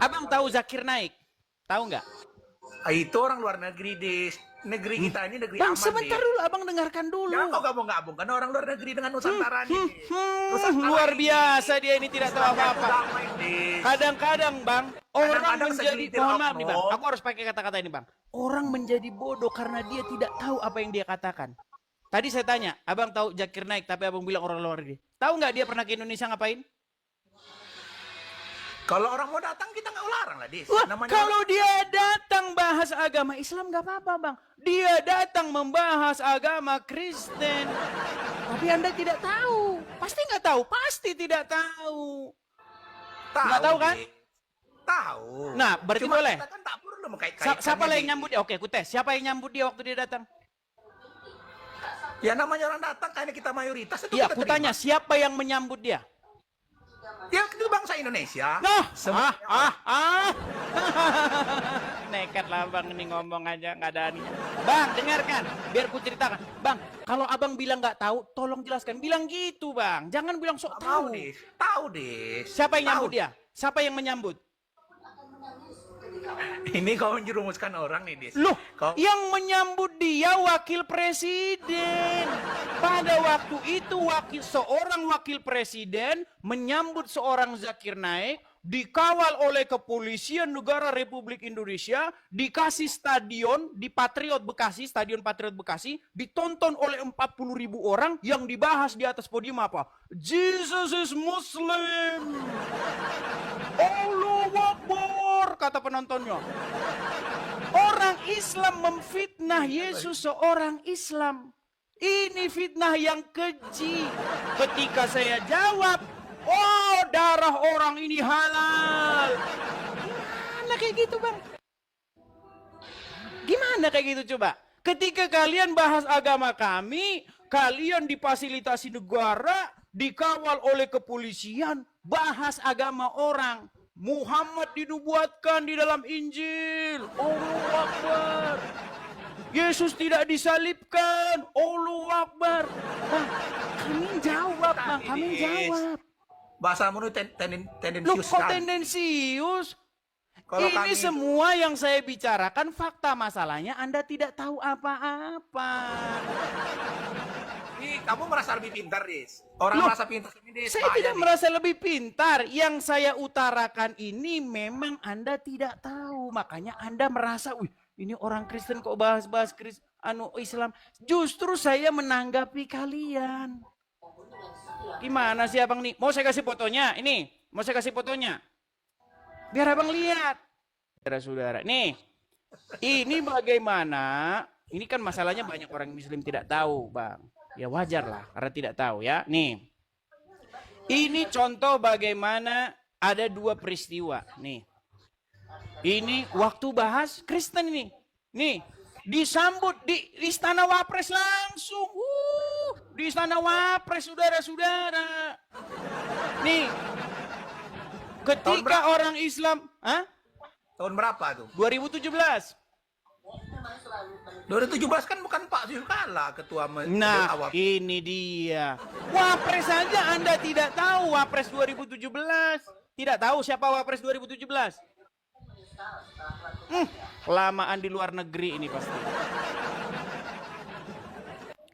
Abang tahu Zakir Naik? Tahu nggak? Itu orang luar negeri, Dis. Negeri kita ini negeri Bang, aman, sebentar Dis. dulu, abang dengarkan dulu. Jangan kau gabung-gabung, karena orang luar negeri dengan Nusantara nih. Luar biasa dia ini tidak tahu apa-apa. Damai, Dis. Kadang-kadang Bang, orang Kadang-kadang menjadi, segelintir mohon maaf nih Bang, oknum. aku harus pakai kata-kata ini Bang. Orang menjadi bodoh karena dia tidak tahu apa yang dia katakan. Tadi saya tanya, abang tahu Zakir Naik, tapi abang bilang orang luar negeri. Tahu nggak dia pernah ke Indonesia ngapain? Kalau orang mau datang, kita nggak larang lah, Dis. Wah, Namanya kalau dia datang bahas agama Islam nggak apa-apa Bang. Dia datang membahas agama Kristen. Tapi Anda tidak tahu. Pasti nggak tahu, pasti tidak tahu. Nggak tahu kan? Dis. Tahu. Nah, berarti Cuma boleh. kita kan tak perlu mengkait-kaitkan. Siapa yang nyambut dia? Oke, aku tes. Siapa yang nyambut dia waktu dia datang? Ya namanya orang datang, kayaknya kita mayoritas itu Iya, kita aku tanya terima. siapa yang menyambut dia? Ya itu bangsa Indonesia. Nah, Semuanya nekat lah bang ini ngomong aja nggak ada aninya. Bang, dengarkan, biar ku ceritakan. Bang, kalau abang bilang nggak tahu, tolong jelaskan. Bilang gitu bang, jangan bilang sok nggak mau, tahu. Dis. Tahu, Dis. Siapa yang Tahu. nyambut dia? Siapa yang menyambut? Ini kau menjerumuskan orang nih, Dis. Loh, Kau yang menyambut dia wakil presiden. Pada waktu itu seorang wakil presiden menyambut seorang Zakir Naik, dikawal oleh kepolisian negara Republik Indonesia, dikasih stadion di Patriot Bekasi, Stadion Patriot Bekasi, ditonton oleh 40.000 orang yang dibahas di atas podium apa? Jesus is Muslim. Allahu Akbar, kata penontonnya. Orang Islam memfitnah Yesus seorang Islam. Ini fitnah yang keji. Ketika saya jawab, oh darah orang ini halal. Gimana kayak gitu bang? Gimana kayak gitu coba? ketika kalian bahas agama kami, kalian difasilitasi negara, dikawal oleh kepolisian, bahas agama orang. Muhammad dinubuatkan di dalam Injil. Allahu Akbar. Yesus tidak disalibkan. Allahu Akbar. Bang, kami jawab, Bang. Kami jawab. Bahasamu itu Loh, tendensius kok sekali. tendensius? Kalau Ini kami- semua yang saya bicarakan fakta, masalahnya Anda tidak tahu apa-apa. Ih, kamu merasa lebih pintar, Dis. Orang Loh, merasa pintar ini, Dis. Saya Bahaya, tidak Dis. merasa lebih pintar. Yang saya utarakan ini memang Anda tidak tahu. Makanya Anda merasa, wih, ini orang Kristen kok bahas-bahas Islam. Justru saya menanggapi kalian. Gimana sih abang nih? Mau saya kasih fotonya? Ini, mau saya kasih fotonya. Biar abang lihat. Saudara-saudara, nih. Ini bagaimana? Ini kan masalahnya banyak orang Muslim tidak tahu, Bang. Ya wajar lah, karena tidak tahu ya. Nih. Ini contoh bagaimana ada dua peristiwa. Nih. Ini waktu bahas Kristen ini. Nih. Disambut di Istana Wapres langsung. Di Istana Wapres, saudara-saudara. Nih. Ketika orang Islam, Tahun berapa tuh? 2017. 2017 kan bukan Pak Yusuf Kalla ketua Nah, awal. ini dia. Wapres saja Anda tidak tahu Wapres 2017. Tidak tahu siapa Wapres 2017? Kelamaan di luar negeri ini pasti.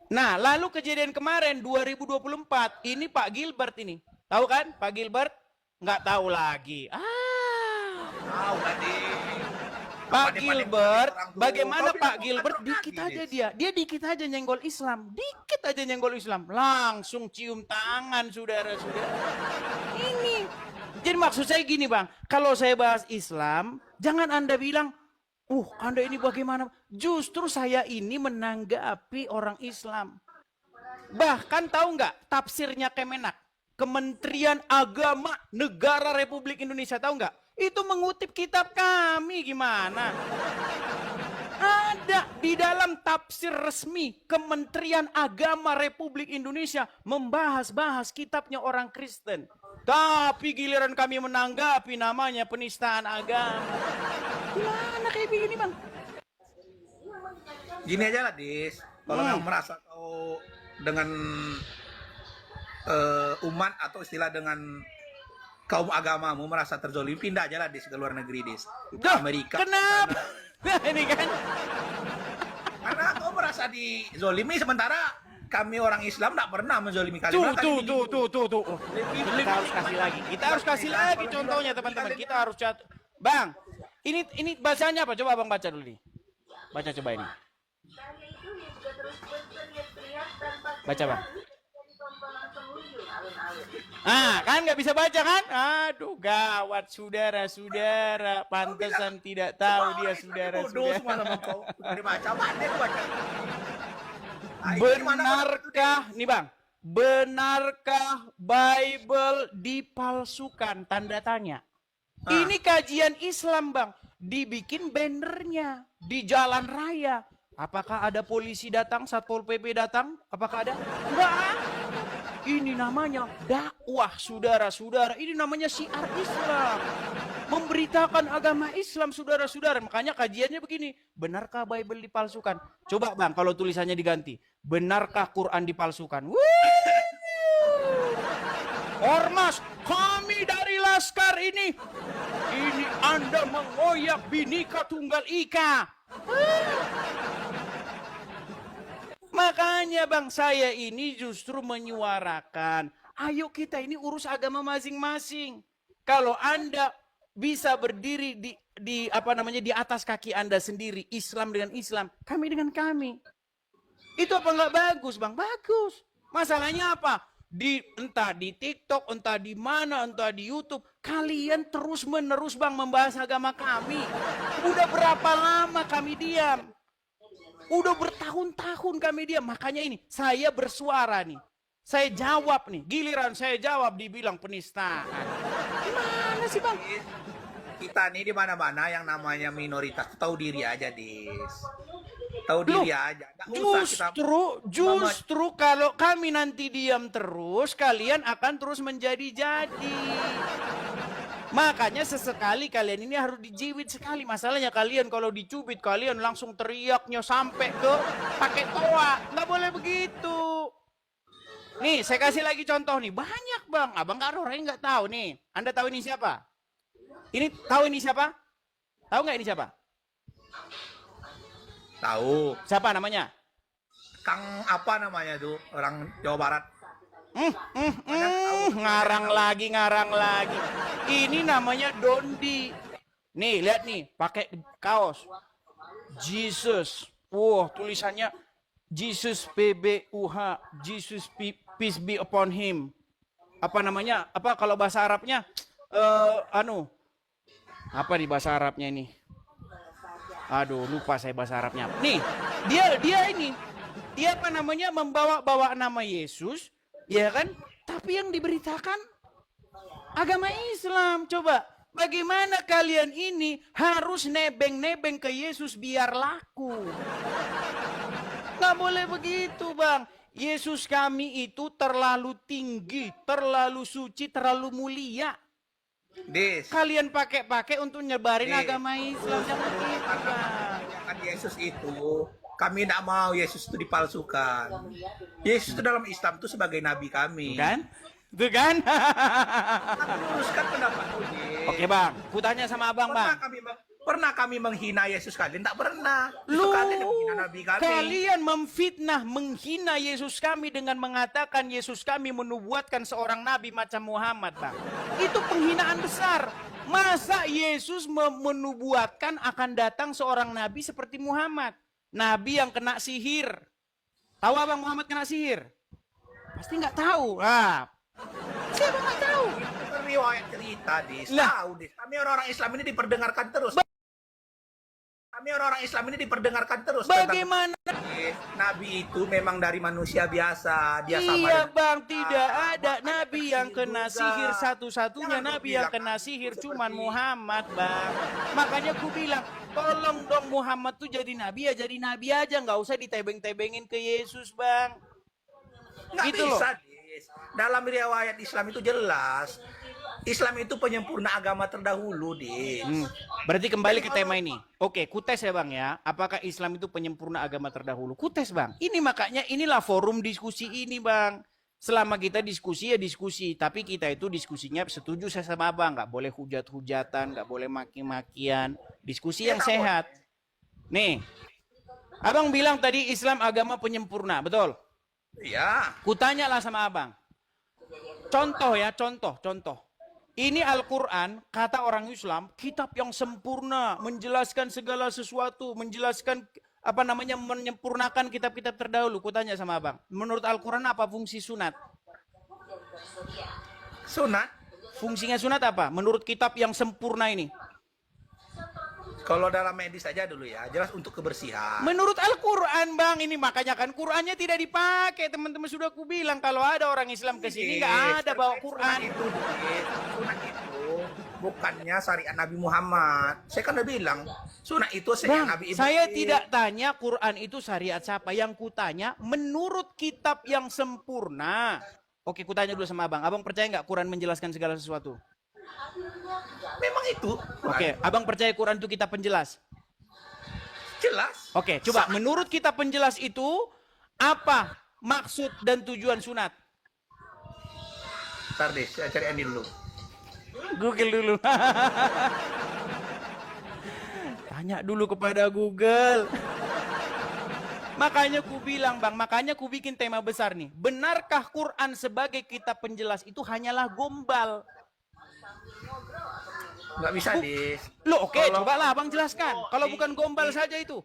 Nah, lalu kejadian kemarin 2024, ini Pak Gilbert ini. Tahu kan Pak Gilbert? Nggak tahu lagi. Tahu tadi. Pak Gilbert, orang tuh. bagaimana Kau Pak bilang Gilbert bukan dikit lagi, aja Dis. dia dikit aja nyenggol Islam, dikit aja nyenggol Islam, langsung cium tangan saudara-saudara. Ini, jadi maksud saya gini Bang, kalau saya bahas Islam, jangan Anda bilang, Anda ini bagaimana? Justru saya ini menanggapi orang Islam. Bahkan tahu nggak tafsirnya Kemenak, Kementerian Agama Negara Republik Indonesia, tahu nggak? Itu mengutip kitab kami gimana? Ada di dalam tafsir resmi Kementerian Agama Republik Indonesia membahas-bahas kitabnya orang Kristen. Tapi giliran kami menanggapi namanya penistaan agama. Gimana kayak begini Bang? Gini aja lah, Dis. Kalau kamu merasa kau dengan umat atau istilah dengan kaum agamamu merasa terzolimi, pindah aja lah, Dis, ke luar negeri, Dis. Ke Duh, Amerika. kenapa? Nah, ini kan. Karena kau merasa dizolimi, sementara kami orang Islam tidak pernah menzolimi kalian. Tuh. Oh, kita harus kasih lagi. Kita harus kasih lagi contohnya teman-teman. Kita harus Bang, ini bacanya apa? Coba Bang baca dulu nih. Baca coba ini. Baca Bang. Kan nggak bisa baca kan? Aduh gawat saudara-saudara. Pantesan tidak tahu dia Bodoh semua sama saudara-saudara. kau. Dibaca, mana aku baca. Benarkah, nih Bang, benarkah Bible dipalsukan? Tanda tanya. Ini kajian Islam Bang, dibikin bannernya di jalan raya. Apakah ada polisi datang, Satpol PP datang? Apakah ada? Enggak. Ini namanya dakwah saudara-saudara. Ini namanya syiar Islam. Memberitakan agama Islam saudara-saudara. Makanya kajiannya begini. Benarkah Bible dipalsukan? Coba Bang kalau tulisannya diganti. Benarkah Quran dipalsukan? Ormas, kami dari Laskar ini. Ini Anda mengoyak Bhinneka Tunggal Ika. Makanya Bang, saya ini justru menyuarakan, ayo kita ini urus agama masing-masing. Kalau Anda bisa berdiri di atas kaki Anda sendiri, Islam dengan Islam, kami dengan kami. Itu apa nggak bagus, Bang? Bagus. Masalahnya apa? Entah di TikTok, entah di mana, entah di YouTube, kalian terus-menerus Bang membahas agama kami. Udah berapa lama kami diam? Udah bertahun-tahun kami diam. Makanya ini, saya bersuara nih. Saya jawab nih. Giliran saya jawab dibilang penistaan. Gimana sih Bang? Kita nih di mana-mana yang namanya minoritas tahu diri aja, Dis. tahu Loh, diri aja. Nggak usah kita Justru kalau kami nanti diam terus, kalian akan terus menjadi-jadi. Makanya sesekali kalian ini harus dijiwit sekali. Masalahnya kalian kalau dicubit, kalian langsung teriaknya sampai ke pakai toa. Nggak boleh begitu. Nih, saya kasih lagi contoh nih. Banyak bang, abang nggak ada orang yang nggak tahu nih. Anda tahu ini siapa? Ini tahu ini siapa? Tahu nggak ini siapa? tahu. Siapa namanya? Kang apa namanya tuh orang Jawa Barat. Ngarang lagi. Ini namanya Dondi. Nih, lihat nih, pakai kaos. Jesus. Wah, tulisannya Jesus PBUH. Jesus peace be upon him. Apa namanya? Apa kalau bahasa Arabnya? Apa di bahasa Arabnya ini? Aduh, lupa saya bahasa Arabnya. Nih, dia apa namanya membawa nama Yesus, ya kan? Tapi yang diberitakan agama Islam. Coba, bagaimana kalian ini harus nebeng-nebeng ke Yesus biar laku? Nggak boleh begitu, Bang. Yesus kami itu terlalu tinggi, terlalu suci, terlalu mulia. Kalian pakai untuk nyebarin agama Islam. Jangan gitu, Bang. Kan Yesus itu, kami tidak mau Yesus itu dipalsukan. Yesus itu dalam Islam itu sebagai nabi kami. Kan? Itu kan? Luruskan pendapat ini. Oke, Bang. Kutanya sama Abang, Bang. Pernah kami menghina Yesus kalian? Tak pernah. Itu kalian yang menghina nabi kami. Kalian memfitnah, menghina Yesus kami dengan mengatakan Yesus kami menubuatkan seorang nabi macam Muhammad, Bang. Itu penghinaan besar. Masa Yesus menubuatkan akan datang seorang nabi seperti Muhammad? Nabi yang kena sihir. Tahu Abang Muhammad kena sihir? Pasti nggak tahu. Siapa nggak tahu? Itu riwayat cerita, Dis. Lah. Tahu, Dis. Kami orang-orang Islam ini diperdengarkan terus. Bagaimana? Nabi itu memang dari manusia biasa. Dia sama Iya, dengan Bang, kita. tidak ada nabi yang Juga. kena sihir. Satu-satunya Jangan nabi kau yang bilang kena aku sihir seperti cuman Muhammad, Bang. Makanya ku bilang, tolong dong Muhammad tuh jadi nabi aja, nggak usah ditebeng-tebengin ke Yesus, Bang. Nggak Gitu loh. bisa, Dis. Dalam riwayat Islam itu jelas. Islam itu penyempurna agama terdahulu, Dis. Berarti kembali ke tema ini. Oke, kutes ya Bang ya. Apakah Islam itu penyempurna agama terdahulu? Kutes Bang. Ini makanya inilah forum diskusi ini Bang. Selama kita diskusi ya diskusi. Tapi kita itu diskusinya setuju saya sama Abang. Nggak boleh hujat-hujatan, nggak boleh maki-makian. Diskusi yang sehat. Nih, Abang bilang tadi Islam agama penyempurna, betul? Iya. Kutanyalah sama Abang. Contoh ya, contoh. Ini Al-Quran, kata orang Islam, kitab yang sempurna, menjelaskan segala sesuatu, menjelaskan menyempurnakan kitab-kitab terdahulu. Kutanya sama Abang, menurut Al-Quran apa fungsi sunat? Sunat. Fungsinya sunat apa? Menurut kitab yang sempurna ini? Kalau dalam medis saja dulu ya, jelas untuk kebersihan. Menurut Al-Quran Bang, ini makanya kan Qurannya tidak dipakai. Teman-teman sudah aku bilang, kalau ada orang Islam ke sini nggak ada bawa Quran. Sunat itu bukannya syariat Nabi Muhammad. Saya kan udah bilang, sunat itu syariat Bang, Nabi Ibrahim. saya tidak tanya Quran itu syariat siapa. Yang kutanya, menurut kitab yang sempurna. Oke, kutanya dulu sama Abang. Abang percaya nggak Quran menjelaskan segala sesuatu? Memang itu. Oke, Abang percaya Quran itu kitab penjelas? Jelas. Oke, coba menurut kitab penjelas itu, apa maksud dan tujuan sunat? Ntar deh, saya cari Andi dulu. Google dulu. Tanya dulu kepada Google. Makanya ku bilang Bang, makanya ku bikin tema besar nih. Benarkah Quran sebagai kitab penjelas itu hanyalah gombal? Nggak bisa, Dis. Loh, oke, cobalah Abang jelaskan. Kalau bukan gombal saja itu.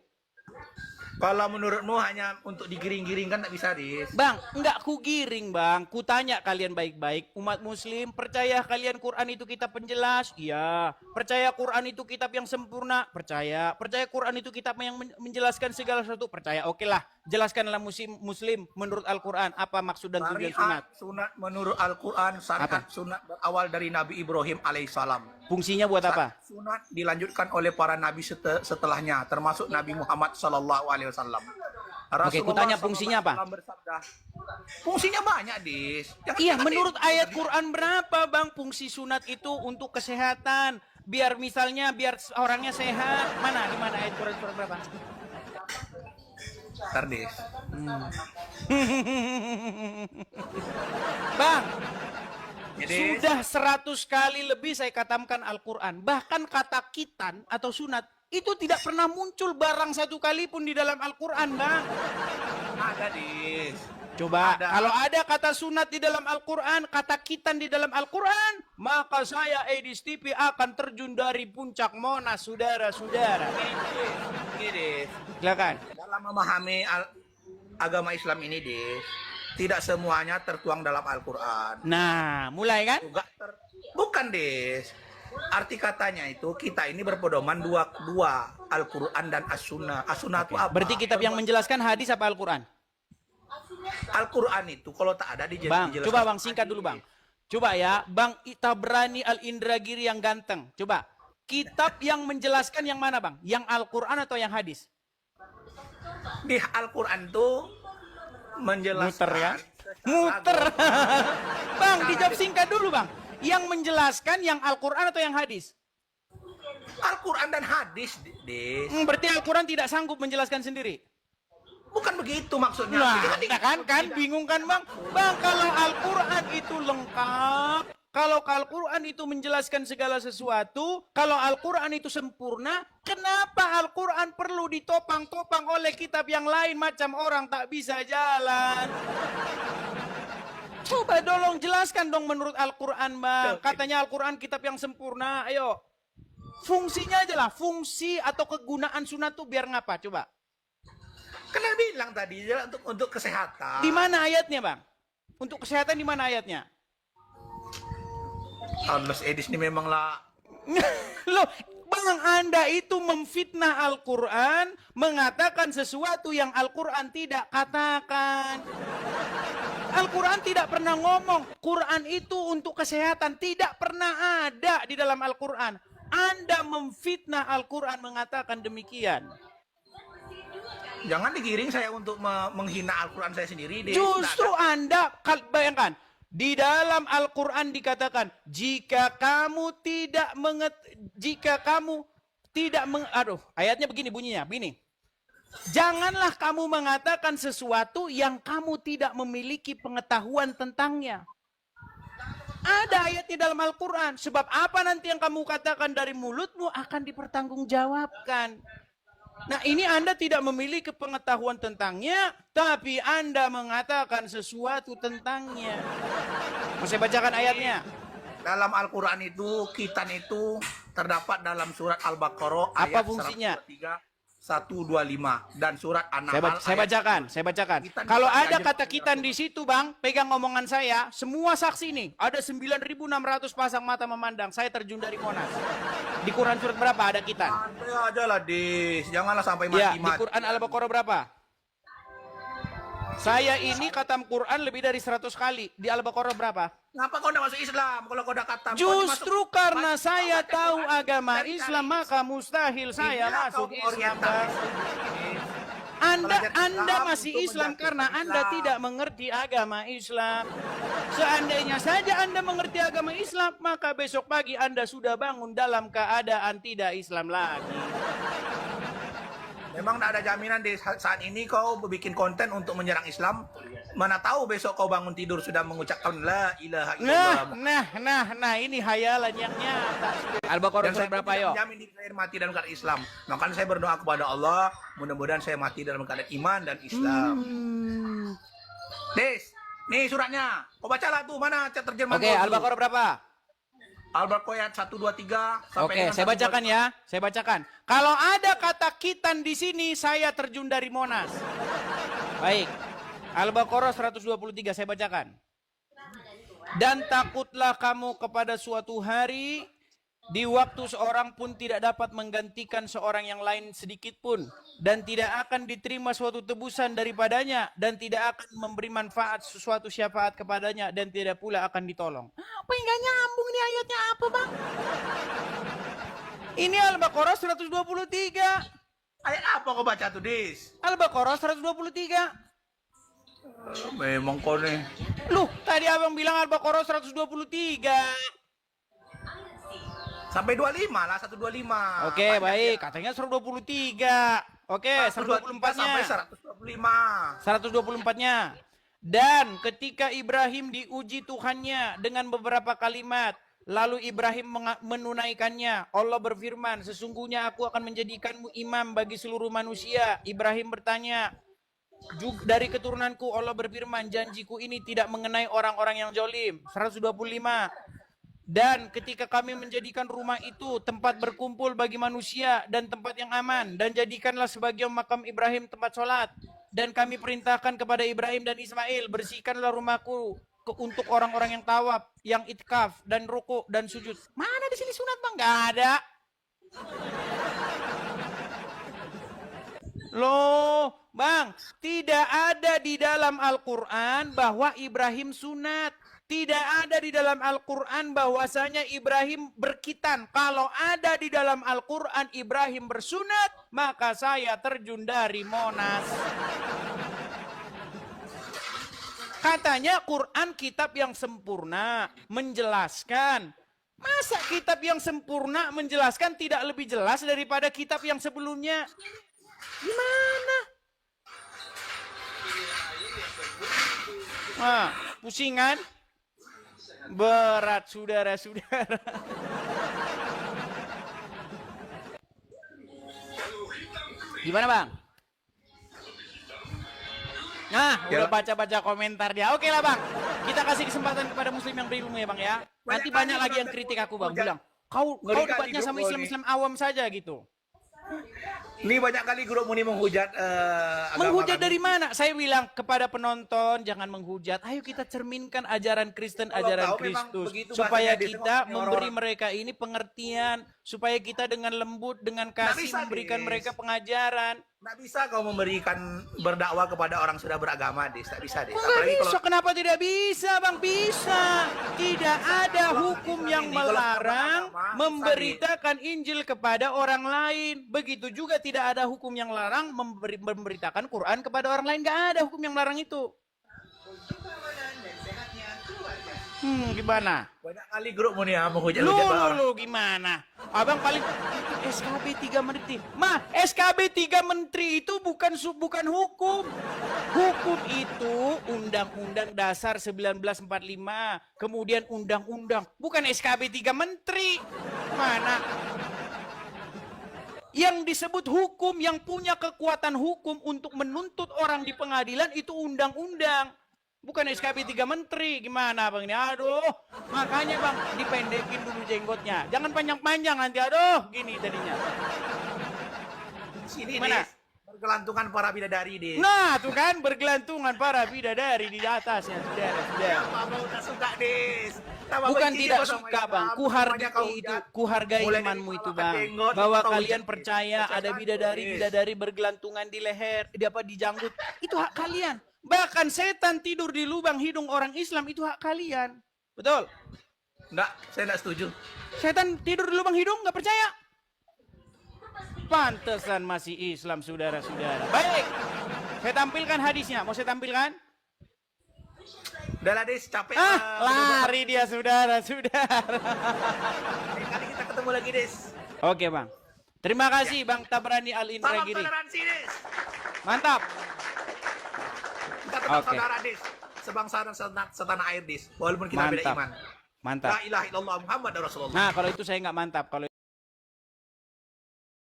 Kalau menurutmu hanya untuk digiring-giringkan nggak bisa, Dis. Bang, enggak ku giring Bang. Ku tanya kalian baik-baik. Umat muslim, percaya kalian Quran itu kitab penjelas? Iya. Percaya Quran itu kitab yang sempurna? Percaya. Percaya Quran itu kitab yang menjelaskan segala sesuatu? Percaya. Oke lah. Jelaskanlah muslim menurut Al-Quran apa maksud dan tujuan sunat. Syariat sunat menurut Al-Quran, syariat sunat berawal dari Nabi Ibrahim alaihissalam. Fungsinya buat apa? Sunat dilanjutkan oleh para nabi setelahnya, termasuk Nabi Muhammad sallallahu alaihi wasallam. Oke, kutanya fungsinya apa? Bersabda, fungsinya banyak, Dis. Iya, menurut ayat Quran berapa, Bang? Fungsi sunat itu untuk kesehatan. Biar orangnya sehat. Di mana ayat Quran surat berapa? Bentar, Dis. Bang, Jadi, sudah 100 kali lebih saya katakan Al-Quran. Bahkan kata kitan atau sunat itu tidak pernah muncul barang satu kali pun di dalam Al-Quran, Bang. ada, Dis. Coba, Ada. kalau ada kata sunat di dalam Al-Quran, kata kitan di dalam Al-Quran, maka saya Edis TV akan terjun dari puncak Monas, saudara-saudara. Gini, Dis. Silakan. Dalam memahami agama Islam ini, Dis, tidak semuanya tertuang dalam Al-Quran. Nah, mulai kan? Bukan, Des. Arti katanya itu kita ini berpedoman dua Al-Quran dan As-Sunnah. As-Sunnah itu apa? Berarti kitab yang menjelaskan hadis apa Al-Quran? Al-Quran itu kalau tak ada Bang, dijelaskan. coba Bang singkat dulu Bang. Coba ya, Bang Tabrani Al-Indragiri yang ganteng. Coba, kitab yang menjelaskan yang mana Bang? Yang Al-Quran atau yang hadis? Di Al-Quran itu menjelaskan. Muter ya? Muter. Bang, dijawab singkat dulu Bang. Yang menjelaskan yang Al-Quran atau yang hadis? Al-Quran dan hadis, Des. Berarti Al-Quran tidak sanggup menjelaskan sendiri? Bukan begitu maksudnya. Nah, kan bingung kan Bang? Bang, kalau Al-Quran itu lengkap, kalau Al-Quran itu menjelaskan segala sesuatu, kalau Al-Quran itu sempurna, kenapa Al-Quran perlu ditopang-topang oleh kitab yang lain macam orang tak bisa jalan? Coba tolong jelaskan dong menurut Al-Quran Bang. Katanya Al-Quran kitab yang sempurna, ayo. Fungsinya aja lah, fungsi atau kegunaan sunat tuh biar ngapa, coba. Karena bilang tadi untuk kesehatan. Di mana ayatnya, Bang? Untuk kesehatan di mana ayatnya? Allah Edis ini memanglah. Loh, Bang, Anda itu memfitnah Al-Quran, mengatakan sesuatu yang Al-Quran tidak katakan. Al-Quran tidak pernah ngomong, Quran itu untuk kesehatan. Tidak pernah ada di dalam Al-Quran. Anda memfitnah Al-Quran mengatakan demikian. Jangan digiring saya untuk menghina Al-Quran saya sendiri. Justru Anda, bayangkan, di dalam Al-Quran dikatakan, jika kamu tidak ayatnya begini bunyinya, begini. Janganlah kamu mengatakan sesuatu yang kamu tidak memiliki pengetahuan tentangnya. Ada ayatnya dalam Al-Quran. Sebab apa nanti yang kamu katakan dari mulutmu akan dipertanggungjawabkan. Nah, ini Anda tidak memiliki pengetahuan tentangnya, tapi Anda mengatakan sesuatu tentangnya. Mau saya bacakan ayatnya? Dalam Al-Quran itu, kitan itu terdapat dalam surat Al-Baqarah Apa ayat fungsinya? 125 dan surat An-Nahl. Saya bacakan. Kalau ada kata kitan di situ, Bang, pegang omongan saya, semua saksi nih, ada 9.600 pasang mata memandang, saya terjun dari Monas. Di Quran surat berapa ada kitan? Santai aja lah, Dis. Janganlah sampai Ya, mati-mati. di Quran Al-Baqarah berapa? Saya ini khatam Quran lebih dari 100 kali. Di Al-Baqarah berapa? Ngapa kau udah masuk Islam? Kalau kau udah khatam. Justru karena saya tahu agama Islam, maka mustahil saya masuk Islam. Bang. Anda masih Islam karena Anda tidak mengerti agama Islam. Seandainya saja Anda mengerti agama Islam, maka besok pagi Anda sudah bangun dalam keadaan tidak Islam lagi. Memang tidak ada jaminan di saat ini kau bikin konten untuk menyerang Islam. Mana tahu besok kau bangun tidur sudah mengucapkan la ilaha illallah. Nah, ini hayalan yang nyata. Al-Baqarah surat berapa, yo? Jamin di air mati dalam keadaan Islam. Makanya saya berdoa kepada Allah, mudah-mudahan saya mati dalam keadaan iman dan Islam. Des, nih suratnya. Kau bacalah tuh, mana terjemahan. Oke, Al-Baqarah berapa? Al-Baqarah ayat 123 sampai Oke, saya bacakan ya. Saya bacakan. Kalau ada kata kitan di sini, saya terjun dari Monas. Baik. Al-Baqarah 123 saya bacakan. Dan takutlah kamu kepada suatu hari Di waktu seorang pun tidak dapat menggantikan seorang yang lain sedikit pun, dan tidak akan diterima suatu tebusan daripadanya, dan tidak akan memberi manfaat sesuatu syafaat kepadanya, dan tidak pula akan ditolong. Apa yang gak nyambung ini ayatnya apa, Bang? Ini Al-Baqarah 123. Ayat apa kau baca tuh, Dis? Al-Baqarah 123. Memang kau nih. Loh, tadi abang bilang Al-Baqarah 123. Sampai 25 lah, 125. Oke, baik. Katanya 123. Oke, 124-nya. Sampai 125. 124-nya. Dan ketika Ibrahim diuji Tuhannya dengan beberapa kalimat, lalu Ibrahim menunaikannya, Allah berfirman, sesungguhnya aku akan menjadikanmu imam bagi seluruh manusia. Ibrahim bertanya, dari keturunanku, Allah berfirman, janjiku ini tidak mengenai orang-orang yang zalim. 125. Dan ketika kami menjadikan rumah itu tempat berkumpul bagi manusia dan tempat yang aman, dan jadikanlah sebagian makam Ibrahim tempat sholat, dan kami perintahkan kepada Ibrahim dan Ismail, bersihkanlah rumahku untuk orang-orang yang tawaf, yang itikaf dan rukuk dan sujud. Mana di sini sunat, Bang? Gak ada. Loh, Bang, tidak ada di dalam Al-Quran bahwa Ibrahim sunat. Tidak ada di dalam Al-Quran bahwasanya Ibrahim berkitan. Kalau ada di dalam Al-Quran Ibrahim bersunat, maka saya terjun dari Monas. Katanya Quran kitab yang sempurna, menjelaskan. Masa kitab yang sempurna menjelaskan tidak lebih jelas daripada kitab yang sebelumnya? Gimana? Nah, pusingan? Berat, saudara-saudara. Gimana, Bang? Nah, udah baca-baca komentar dia. Oke lah, Bang. Kita kasih kesempatan kepada muslim yang berilmu ya, Bang ya. Nanti banyak lagi yang kritik aku, Bang. Bilang, kau debatnya sama Islam-Islam awam saja gitu. Ini banyak kali grup Muni menghujat agama Menghujat kami. dari mana? Saya bilang kepada penonton, jangan menghujat. Ayo kita cerminkan ajaran Kristen, Kalau ajaran tahu memang Kristus. begitu Supaya bahasanya, kita orang-orang. memberi mereka ini pengertian. Supaya kita dengan lembut, dengan kasih bisa, memberikan Des. mereka pengajaran. Nggak bisa kau memberikan berdakwah kepada orang sudah beragama, Dis. Nggak bisa, Dis. Nggak Apalagi bisa, kenapa tidak bisa, Bang? Bisa. Tidak ada hukum yang melarang memberitakan Injil kepada orang lain. Begitu juga tidak ada hukum yang larang memberitakan Quran kepada orang lain. Nggak ada hukum yang larang itu. Gimana? banyak kali grup Muni ya menghujat-hujat orang. Lu gimana? Abang paling SKB 3 menteri. Mah, SKB 3 menteri itu bukan hukum. Hukum itu Undang-Undang Dasar 1945, kemudian undang-undang, bukan SKB 3 menteri. Mana? Yang disebut hukum, yang punya kekuatan hukum untuk menuntut orang di pengadilan itu undang-undang. Bukan SKB 3 menteri. Gimana Bang ini? Aduh, makanya Bang dipendekin dulu jenggotnya. Jangan panjang-panjang nanti. Aduh, gini tadinya. Sini, Mana? Dis. Bergelantungan para bidadari, Dis. Nah, tuh kan bergelantungan para bidadari di atasnya. Sudah. Apa mau tak suka, Dis? Tambah Bukan benci tidak kau sama suka Islam. Bang, Semuanya kau kuhargai Mulai dari imanmu itu kepala Bang, jenggot, bahwa kau kalian hujat. percaya ada Percaya, bidadari bergelantungan di leher, di apa di janggut, itu hak kalian. Bahkan setan tidur di lubang hidung orang Islam itu hak kalian, betul? Enggak, saya enggak setuju. Setan tidur di lubang hidung nggak percaya? Pantesan masih Islam saudara-saudara. Baik, saya tampilkan hadisnya. Mau saya tampilkan? Udah lah, Dis, capek. Lari dia saudara-saudara. Lain kali kita ketemu lagi, Dis. Oke Bang. Terima kasih Bang Tabrani Salam Al-Indragiri. toleransi, Dis. Mantap. Kita tetap Oke. saudara, Dis. Sebangsa dan setanah air, Dis. Walaupun kita beda Mantap. iman. Mantap. La ilaha illallah Muhammad Rasulullah. Nah, kalau itu saya nggak mantap. Kalau